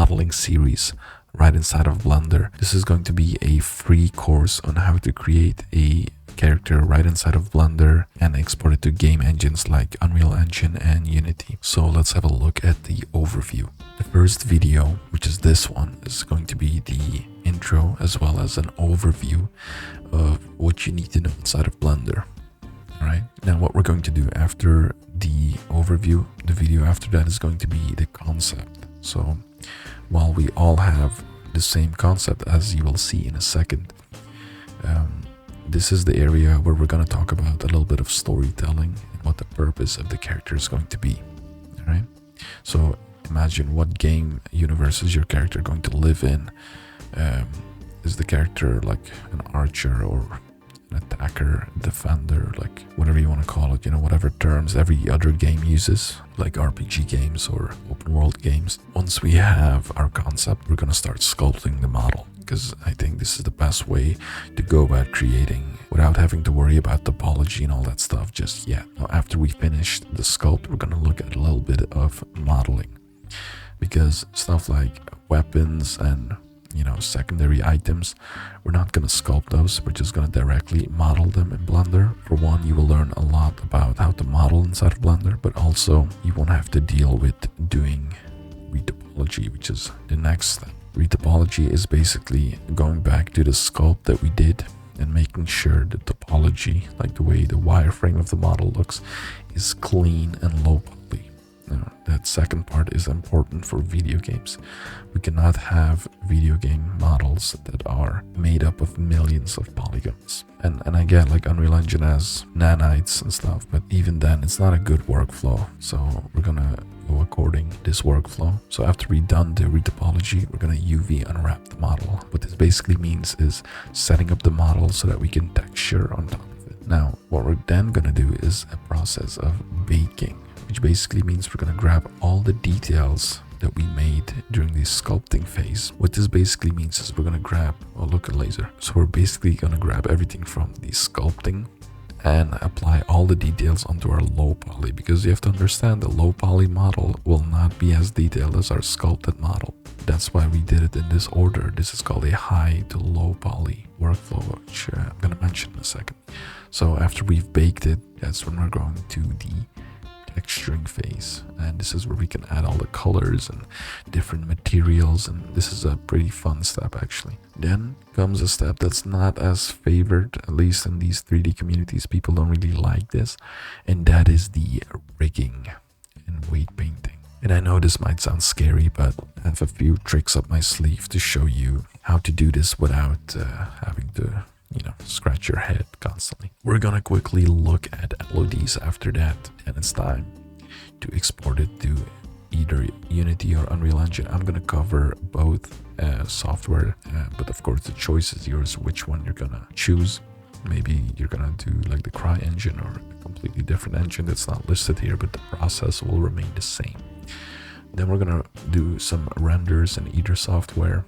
modeling series right inside of Blender. This is going to be a free course on how to create a character right inside of Blender and export it to game engines like Unreal Engine and Unity. So let's have a look at the overview. The first video, which is this one, is going to be the intro as well as an overview of what you need to know inside of Blender. Alright, now what we're going to do after the overview, the video after that is going to be the concept. So while we all have the same concept, as you will see in a second, this is the area where we're going to talk about a little bit of storytelling and what the purpose of the character is going to be. Alright, so imagine what game universe is your character going to live in. Is the character like an archer or an attacker, defender, like whatever you want to call it, you know, whatever terms every other game uses, like RPG games or open world games. Once we have our concept, we're going to start sculpting the model, because I think this is the best way to go about creating without having to worry about topology and all that stuff just yet. Now, after we finish the sculpt, we're going to look at a little bit of modeling, because stuff like weapons and, you know, secondary items, we're not going to sculpt those. We're just going to directly model them in Blender. For one, you will learn a lot about how to model inside of Blender, but also you won't have to deal with doing retopology, which is the next step. Retopology is basically going back to the sculpt that we did and making sure the topology, like the way the wireframe of the model looks, is clean and low poly. Now, that second part is important for video games. We cannot have video game models that are made up of millions of polygons. And I get like Unreal Engine has nanites and stuff, but even then it's not a good workflow. So we're gonna go according to this workflow. So after we've done the retopology, we're gonna UV unwrap the model. What this basically means is setting up the model so that we can texture on top of it. Now, what we're then gonna do is a process of baking, which basically means we're going to grab all the details that we made during the sculpting phase. What this basically means is we're going to grab, oh look at laser. So we're basically going to grab everything from the sculpting and apply all the details onto our low poly, because you have to understand the low poly model will not be as detailed as our sculpted model. That's why we did it in this order. This is called a high to low poly workflow, which I'm going to mention in a second. So after we've baked it, that's when we're going to the texturing phase, and this is where we can add all the colors and different materials, and this is a pretty fun step actually. Then comes a step that's not as favored, at least in these 3D communities. People don't really like this, and that is the rigging and weight painting. And I know this might sound scary, but I have a few tricks up my sleeve to show you how to do this without having to, you know, scratch your head constantly. We're gonna quickly look at LODs after that, and it's time to export it to either Unity or Unreal Engine. I'm gonna cover both software, but of course the choice is yours which one you're gonna choose. Maybe you're gonna do like the Cry engine or a completely different engine that's not listed here, but the process will remain the same. Then we're gonna do some renders in either software.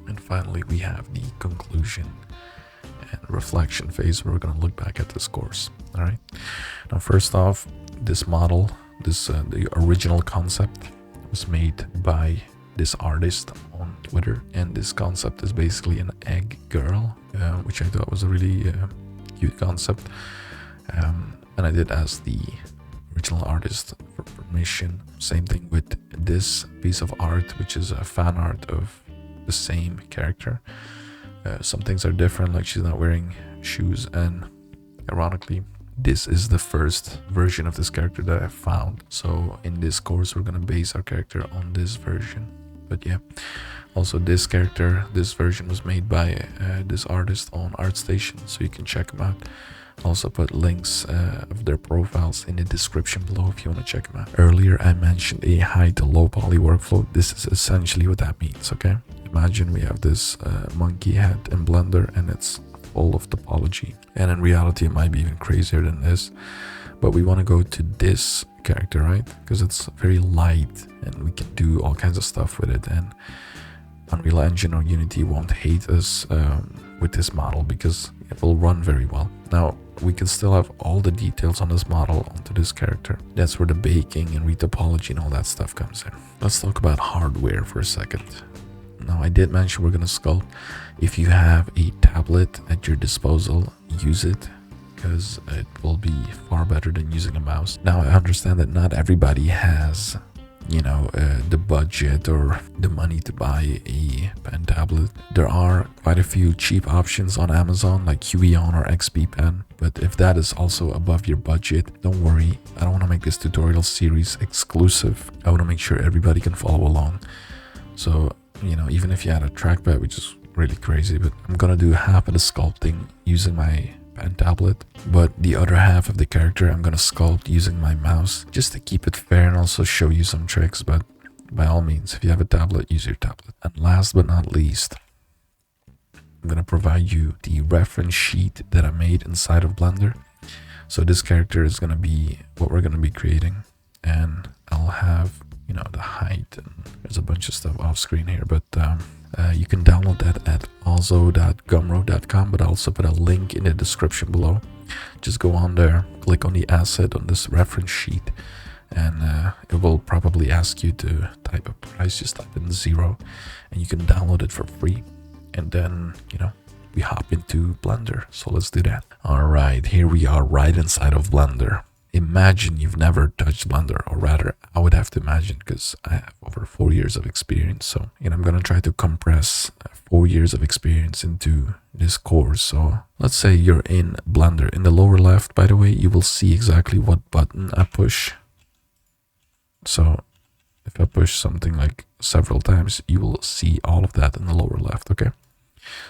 And finally, we have the conclusion and reflection phase where we're going to look back at this course. All right. Now, first off, this model, the original concept was made by this artist on Twitter, and this concept is basically an egg girl, which I thought was a really cute concept. And I did ask the original artist for permission. Same thing with this piece of art, which is a fan art of the same character. Some things are different, like she's not wearing shoes, and ironically this is the first version of this character that I found. So in this course we're gonna base our character on this version. But yeah, also this character, this version was made by this artist on ArtStation, so you can check them out. Also put links of their profiles in the description below if you want to check them out. Earlier I mentioned a high to low poly workflow. This is essentially what that means, okay? Imagine we have this monkey head in Blender and it's full of topology. And in reality it might be even crazier than this. But we want to go to this character, right? Because it's very light and we can do all kinds of stuff with it. And Unreal Engine or Unity won't hate us with this model because it will run very well. Now, we can still have all the details on this model onto this character. That's where the baking and retopology and all that stuff comes in. Let's talk about hardware for a second. Now, I did mention we're going to sculpt. If you have a tablet at your disposal, use it, because it will be far better than using a mouse. Now, I understand that not everybody has, you know, the budget or the money to buy a pen tablet. There are quite a few cheap options on Amazon, like Huion or XP Pen. But if that is also above your budget, don't worry. I don't want to make this tutorial series exclusive. I want to make sure everybody can follow along. So, you know, even if you had a trackpad, which is really crazy, but I'm gonna do half of the sculpting using my pen tablet, but the other half of the character I'm gonna sculpt using my mouse, just to keep it fair and also show you some tricks. But by all means, if you have a tablet, use your tablet. And last but not least, I'm gonna provide you the reference sheet that I made inside of Blender. So this character is gonna be what we're gonna be creating, and I'll have, you know, the height, and there's a bunch of stuff off screen here, but you can download that at also.gumroad.com, but I'll also put a link in the description below. Just go on there, click on the asset on this reference sheet, and it will probably ask you to type a price. Just type in 0 and you can download it for free, and then, you know, we hop into Blender. So let's do that. All right, here we are right inside of Blender. Imagine you've never touched Blender, or rather, I would have to imagine, because I have over 4 years of experience. So, you know, I'm going to try to compress 4 years of experience into this course. So let's say you're in Blender. In the lower left, by the way, you will see exactly what button I push. So if I push something like several times, you will see all of that in the lower left, okay?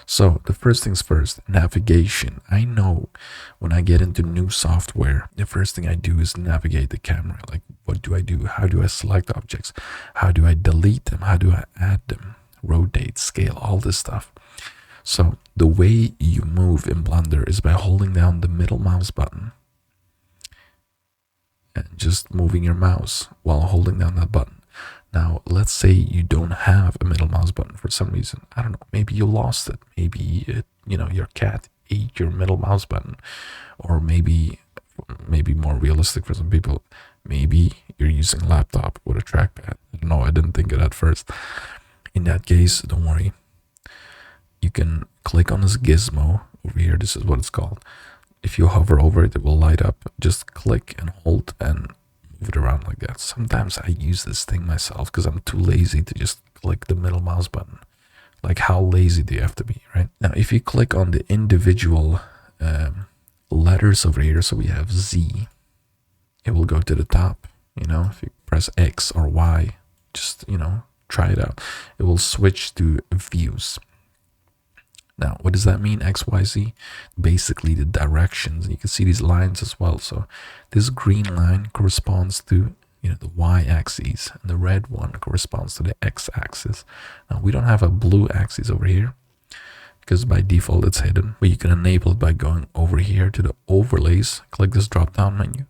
So the first things first, navigation. I know when I get into new software, the first thing I do is navigate the camera. Like, what do I do? How do I select objects? How do I delete them? How do I add them? Rotate, scale, all this stuff. So the way you move in Blender is by holding down the middle mouse button and just moving your mouse while holding down that button. Now, let's say you don't have a middle mouse button for some reason. I don't know, maybe you lost it. Maybe, you know, your cat ate your middle mouse button. Or maybe more realistic for some people, maybe you're using a laptop with a trackpad. No, I didn't think of that first. In that case, don't worry. You can click on this gizmo over here. This is what it's called. If you hover over it, it will light up. Just click and hold and move it around like that. Sometimes I use this thing myself because I'm too lazy to just click the middle mouse button. Like, how lazy do you have to be, right? Now, if you click on the individual letters over here, so we have Z, it will go to the top. You know, if you press X or Y, just, you know, try it out. It will switch to views. Now, what does that mean, X, Y, Z? Basically, the directions. You can see these lines as well. So this green line corresponds to, you know, the Y-axis, and the red one corresponds to the X-axis. Now, we don't have a blue axis over here because by default it's hidden, but you can enable it by going over here to the overlays, click this drop-down menu,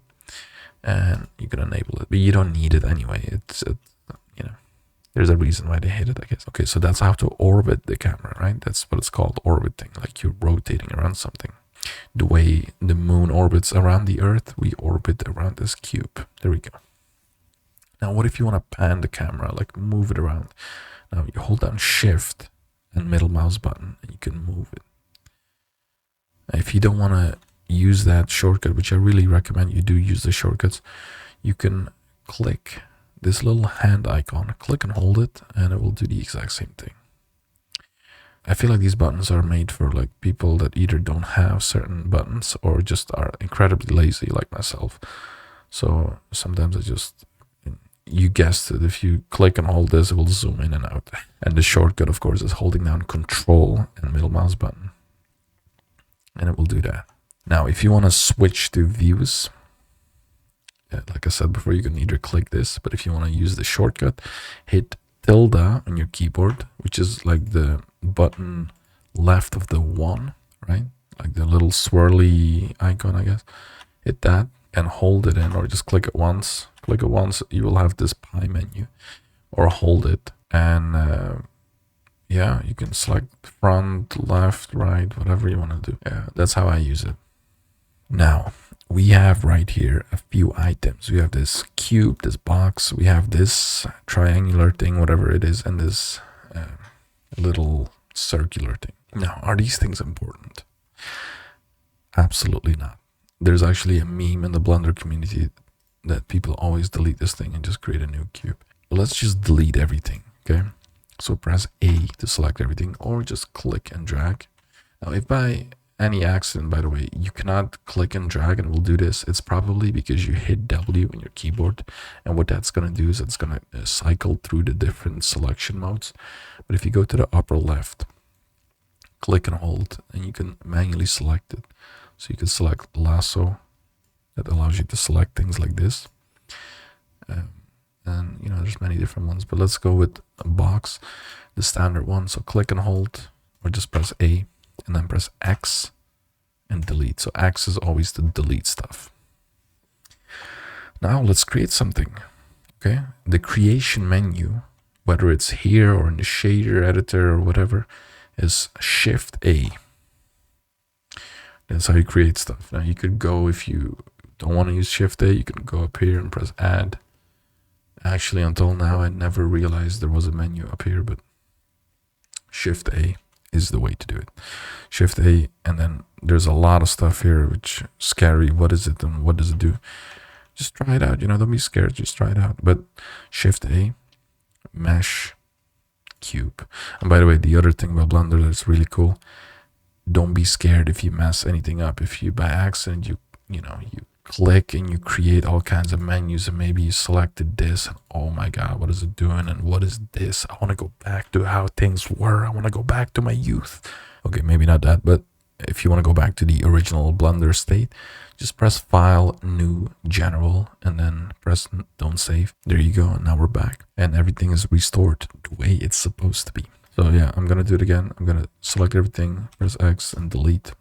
and you can enable it, but you don't need it anyway. It's you know, there's a reason why they hate it, I guess. Okay, so that's how to orbit the camera, right? That's what it's called, orbiting, like you're rotating around something. The way the moon orbits around the Earth, we orbit around this cube. There we go. Now, what if you want to pan the camera, like move it around? Now, you hold down Shift and middle mouse button, and you can move it. If you don't want to use that shortcut, which I really recommend you do use the shortcuts, you can click this little hand icon, click and hold it, and it will do the exact same thing. I feel like these buttons are made for like people that either don't have certain buttons or just are incredibly lazy like myself. So sometimes you guessed it, if you click and hold this, it will zoom in and out. And the shortcut, of course, is holding down Control and middle mouse button, and it will do that. Now, if you want to switch to views, like I said before, you can either click this, but if you want to use the shortcut, hit tilde on your keyboard, which is like the button left of the 1, right? Like the little swirly icon, I guess. Hit that and hold it in, or just click it once. Click it once, you will have this pie menu, or hold it, and yeah, you can select front, left, right, whatever you want to do. Yeah, that's how I use it. Now, we have right here a few items. We have this cube, this box, we have this triangular thing, whatever it is, and this little circular thing. Now, are these things important? Absolutely not. There's actually a meme in the Blender community that people always delete this thing and just create a new cube. Let's just delete everything, okay? So press A to select everything, or just click and drag. Now, if by any accident, by the way, you cannot click and drag and we'll do this, it's probably because you hit W in your keyboard, and what that's going to do is it's going to cycle through the different selection modes. But if you go to the upper left, click and hold, and you can manually select it. So you can select lasso, that allows you to select things like this. And you know, there's many different ones, but let's go with a box, the standard one. So click and hold, or just press A, and then press X and delete. So X is always to delete stuff. Now let's create something, okay? The creation menu, whether it's here or in the shader editor or whatever, is Shift A. That's how you create stuff. Now you could go, if you don't want to use Shift A, you can go up here and press Add. Actually, until now, I never realized there was a menu up here, but Shift A is the way to do it. Shift A, and then there's a lot of stuff here which is scary. What is it and what does it do? Just try it out, you know, don't be scared, just try it out. But Shift A, Mesh, Cube. And by the way, the other thing about Blender that's really cool, don't be scared if you mess anything up. If you by accident you click and you create all kinds of menus, and maybe you selected this and oh my god, what is it doing, and what is this? I want to go back to how things were. I want to go back to my youth. Okay, maybe not that, but if you want to go back to the original Blender state, just press File, New, General, and then press Don't Save. There you go, and now we're back and everything is restored the way it's supposed to be. So yeah, I'm gonna do it again. I'm gonna select everything, press X and delete.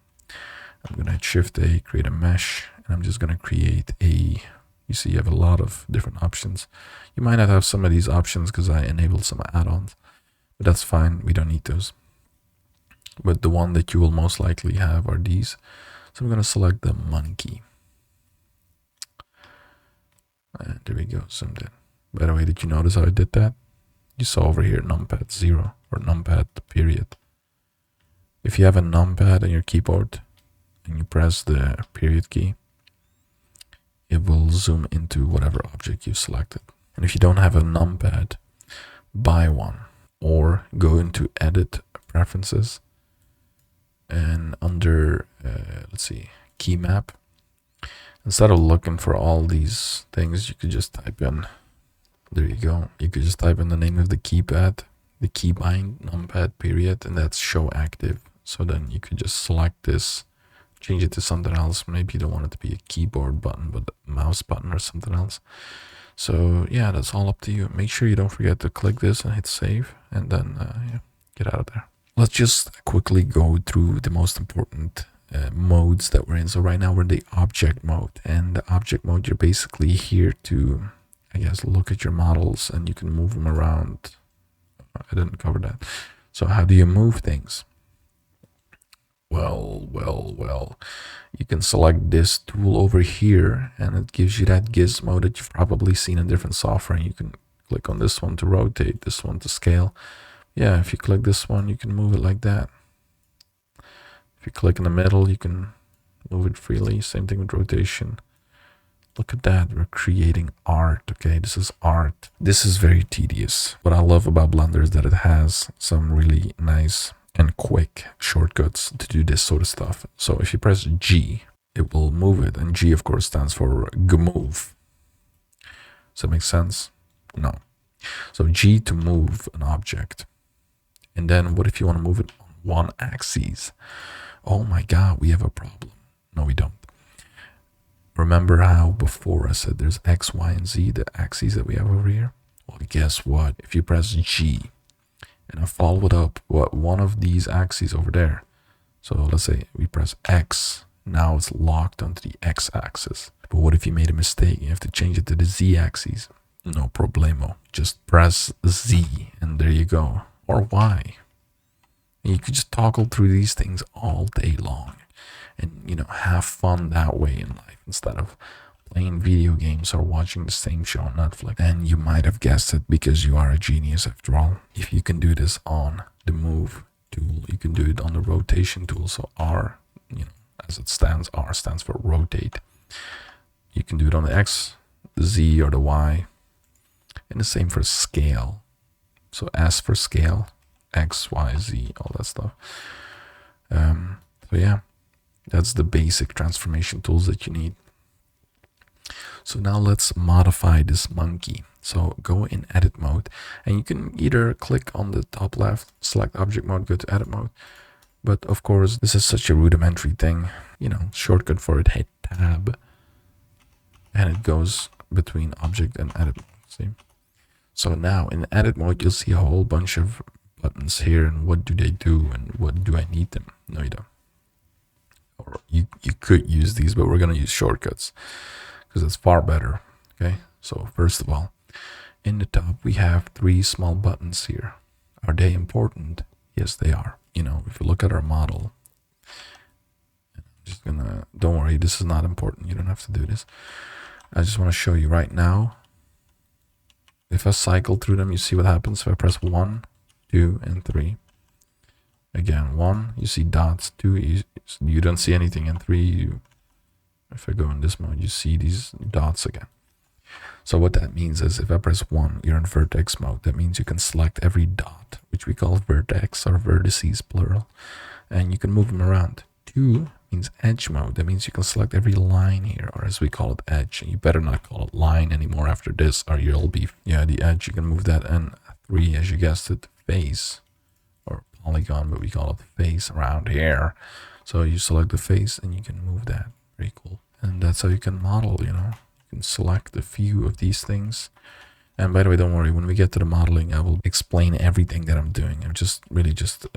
I'm gonna hit Shift A, create a mesh, and I'm just gonna create a, you see you have a lot of different options. You might not have some of these options because I enabled some add-ons, but that's fine, we don't need those. But the one that you will most likely have are these. So I'm gonna select the monkey. And there we go, zoomed in. By the way, did you notice how I did that? You saw over here numpad 0 or numpad period. If you have a numpad on your keyboard and you press the period key, it will zoom into whatever object you selected. And if you don't have a numpad, buy one, or go into edit preferences, and under let's see, key map, instead of looking for all these things, you could just type in, there you go, you could just type in the name of the keypad, the keybind numpad period, and that's show active. So then you could just select this, change it to something else. Maybe you don't want it to be a keyboard button, but a mouse button or something else. So yeah, that's all up to you. Make sure you don't forget to click this and hit save, and then yeah, get out of there. Let's just quickly go through the most important modes that we're in. So right now we're in the object mode, and the object mode, you're basically here to, I guess, look at your models and you can move them around. I didn't cover that. So how do you move things? Well, you can select this tool over here and it gives you that gizmo that you've probably seen in different software, and you can click on this one to rotate, this one to scale. Yeah, if you click this one, you can move it like that. If you click in the middle, you can move it freely. Same thing with rotation. Look at that, we're creating art, okay? This is art. This is very tedious. What I love about Blender is that it has some really nice and quick shortcuts to do this sort of stuff. So if you press G, it will move it, and G of course stands for move. Does that make sense? No. So G to move an object. And then what if you want to move it on one axis? Oh my god, we have a problem. No, we don't. Remember how before I said there's X, Y, and Z, the axes that we have over here? Well, guess what? If you press G and I follow it up with one of these axes over there. So let's say we press X, now it's locked onto the X axis. But what if you made a mistake? You have to change it to the Z axis. No problemo. Just press Z and there you go. Or Y. And you could just toggle through these things all day long. And you know, have fun that way in life instead of playing video games or watching the same show on Netflix. And you might have guessed it because you are a genius after all. If you can do this on the move tool, you can do it on the rotation tool. So R, you know, as it stands, R stands for rotate. You can do it on the X, the Z, or the Y. And the same for scale. So S for scale, X, Y, Z, all that stuff. So yeah, that's the basic transformation tools that you need. So now let's modify this monkey. So go in edit mode, and you can either click on the top left, select object mode, go to edit mode. But of course, this is such a rudimentary thing, you know, shortcut for it, hit tab, and it goes between object and edit mode, see? So now in edit mode, you'll see a whole bunch of buttons here, and what do they do, and what do I need them? No, you don't. Or you could use these, but we're gonna use shortcuts because it's far better, okay? So first of all, in the top, we have 3 small buttons here. Are they important? Yes, they are. You know, if you look at our model, I'm just gonna, don't worry, this is not important. You don't have to do this. I just want to show you right now. If I cycle through them, you see what happens. If I press 1, 2, and 3. Again, 1, you see dots. 2, you don't see anything. And 3, if I go in this mode, you see these dots again. So what that means is if I press 1, you're in vertex mode. That means you can select every dot, which we call vertex or vertices plural, and you can move them around. 2 means edge mode. That means you can select every line here, or as we call it, edge. And you better not call it line anymore after this, or you'll be, yeah, the edge, you can move that. And 3, as you guessed it, face or polygon, but we call it face around here. So you select the face and you can move that. Very cool. And that's how you can model, you know. You can select a few of these things. And by the way, don't worry, when we get to the modeling, I will explain everything that I'm doing. I'm just really just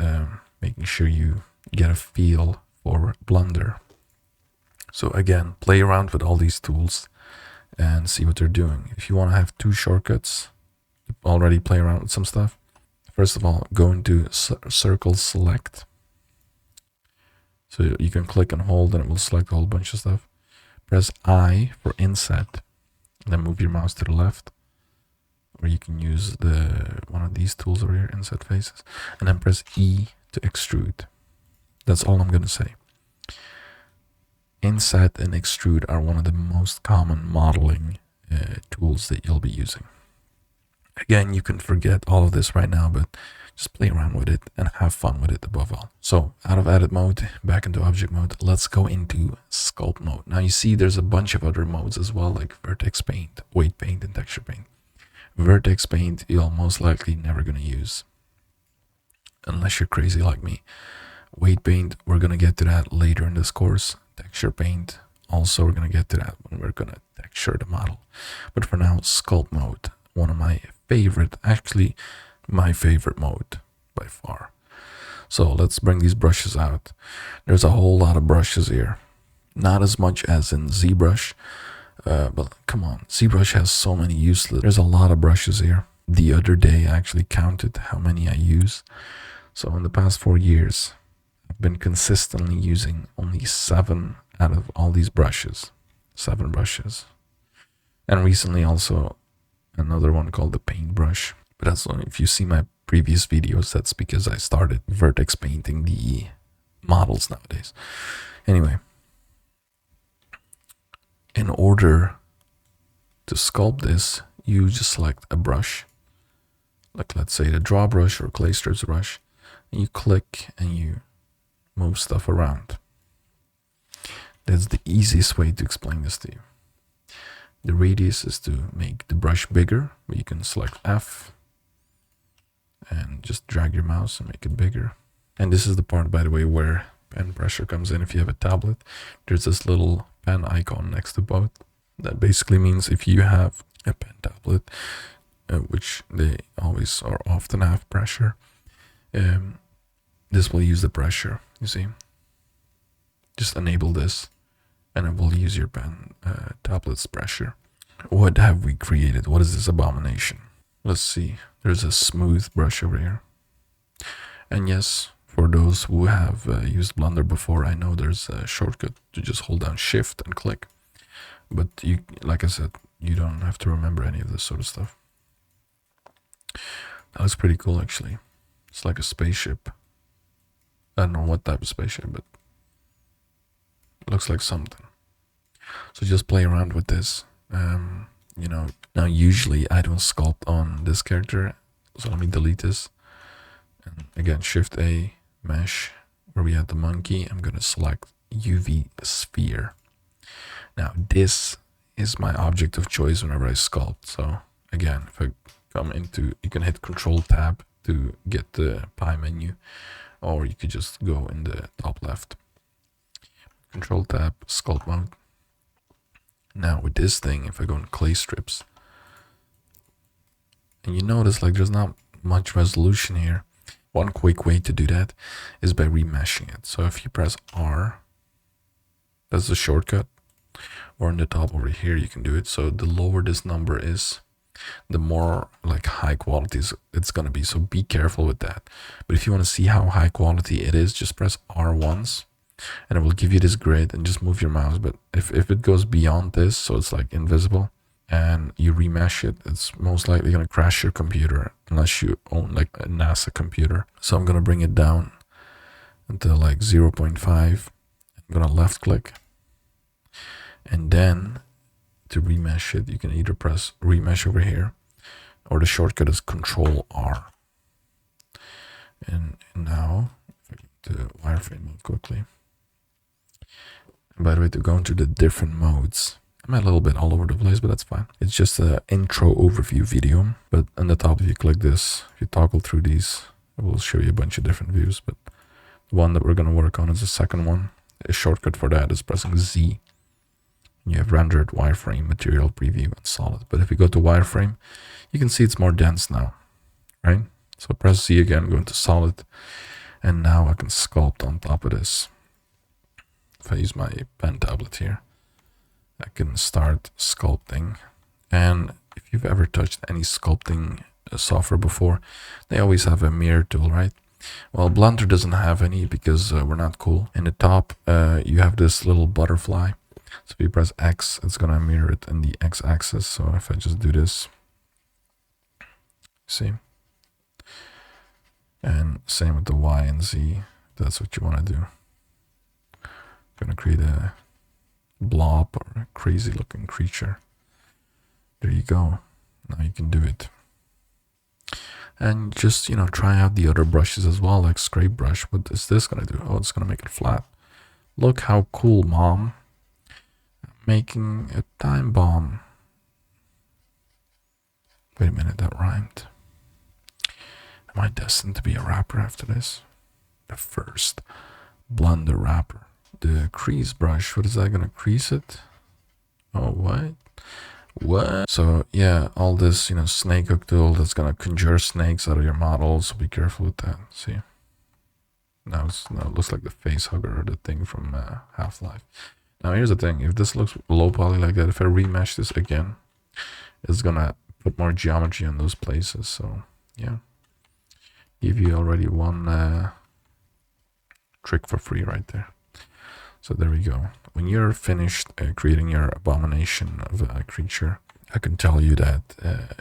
making sure you get a feel for Blender. So again, play around with all these tools and see what they're doing. If you want to have 2 shortcuts, already play around with some stuff. First of all, go into circle select. So you can click and hold and it will select a whole bunch of stuff. Press I for inset, and then move your mouse to the left. Or you can use one of these tools over here, inset faces, and then press E to extrude. That's all I'm going to say. Inset and extrude are one of the most common modeling tools that you'll be using. Again, you can forget all of this right now, but just play around with it and have fun with it above all. So out of edit mode, back into object mode, let's go into sculpt mode. Now you see there's a bunch of other modes as well, like vertex paint, weight paint, and texture paint. Vertex paint, you're most likely never going to use unless you're crazy like me. Weight paint, we're going to get to that later in this course. Texture paint, also we're going to get to that when we're going to texture the model. But for now, sculpt mode, one of my favorite, actually my favorite mode by far. So let's bring these brushes out. There's a whole lot of brushes here. Not as much as in ZBrush, but come on, ZBrush has so many useless. There's a lot of brushes here. The other day I actually counted how many I use. So in the past 4 years, I've been consistently using only 7 out of all these brushes. 7 brushes. And recently also another one called the paintbrush. But that's only if you see my previous videos, that's because I started vertex painting the models nowadays. Anyway, in order to sculpt this, you just select a brush, like let's say the draw brush or clay strips brush, and you click and you move stuff around. That's the easiest way to explain this to you. The radius is to make the brush bigger, but you can select F and just drag your mouse and make it bigger. And this is the part, by the way, where pen pressure comes in. If you have a tablet, there's this little pen icon next to both. That basically means if you have a pen tablet, which they always or often have pressure, this will use the pressure, you see. Just enable this and it will use your pen tablet's pressure. What have we created? What is this abomination? Let's see. There's a smooth brush over here. And yes, For those who have used Blender before, I know there's a shortcut to just hold down Shift and click. But you, like I said, you don't have to remember any of this sort of stuff. That looks pretty cool, actually. It's like a spaceship. I don't know what type of spaceship, but it looks like something. So just play around with this. You know, now usually I don't sculpt on this character, so let me delete this. And again, Shift A, Mesh, where we had the monkey. I'm gonna select UV sphere. Now this is my object of choice whenever I sculpt. So again, if I come into, you can hit Control Tab to get the pie menu, or you could just go in the top left. Control Tab, Sculpt Mode. Now with this thing, if I go in clay strips, and you notice like there's not much resolution here. One quick way to do that is by remeshing it. So if you press R, that's the shortcut, or in the top over here you can do it. So the lower this number is, the more like high quality it's gonna be. So be careful with that. But if you want to see how high quality it is, just press R once and it will give you this grid, and just move your mouse. But if it goes beyond this, so it's like invisible, and you remesh it, it's most likely going to crash your computer unless you own like a NASA computer. So I'm going to bring it down until like 0.5. I'm going to left click, and then to remesh it, you can either press remesh over here, or the shortcut is Control R. And now if I get to wireframe mode quickly. And by the way, to go into the different modes, I'm a little bit all over the place, but that's fine. It's just an intro overview video. But on the top, if you click this, if you toggle through these, it will show you a bunch of different views. But the one that we're going to work on is the second one. A shortcut for that is pressing Z. You have rendered, wireframe, material preview, and solid. But if you go to wireframe, you can see it's more dense now, right? So press Z again, go into solid, and now I can sculpt on top of this. If I use my pen tablet here, I can start sculpting. And if you've ever touched any sculpting software before, they always have a mirror tool, right? Well, Blender doesn't have any because we're not cool. In the top, you have this little butterfly. So if you press X, it's gonna mirror it in the X axis. So if I just do this, see? And same with the Y and Z, if that's what you want to do. I'm gonna create a blob or a crazy looking creature. There you go. Now you can do it. And just, you know, try out the other brushes as well, like scrape brush. What is this gonna do? Oh, it's gonna make it flat. Look how cool, mom. Making a time bomb. Wait a minute, that rhymed. Am I destined to be a rapper after this? The first Blender rapper. The crease brush, what is that gonna crease it? Oh, what? So yeah, all this, you know, snake hook tool that's gonna conjure snakes out of your model, so be careful with that. See? Now it looks like the face hugger or the thing from Half-Life. Now here's the thing, if this looks low poly like that, if I remesh this again, it's gonna put more geometry on those places. So yeah, give you already one trick for free right there. So there we go. When you're finished creating your abomination of a creature, I can tell you that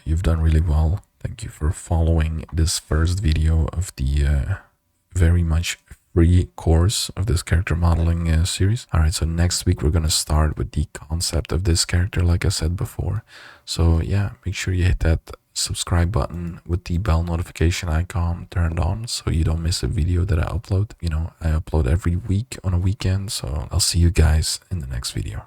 you've done really well. Thank you for following this first video of the very much free course of this character modeling series. All right, so next week we're going to start with the concept of this character, like I said before. So yeah, make sure you hit that subscribe button with the bell notification icon turned on so you don't miss a video that I upload. You know, I upload every week on a weekend, so I'll see you guys in the next video.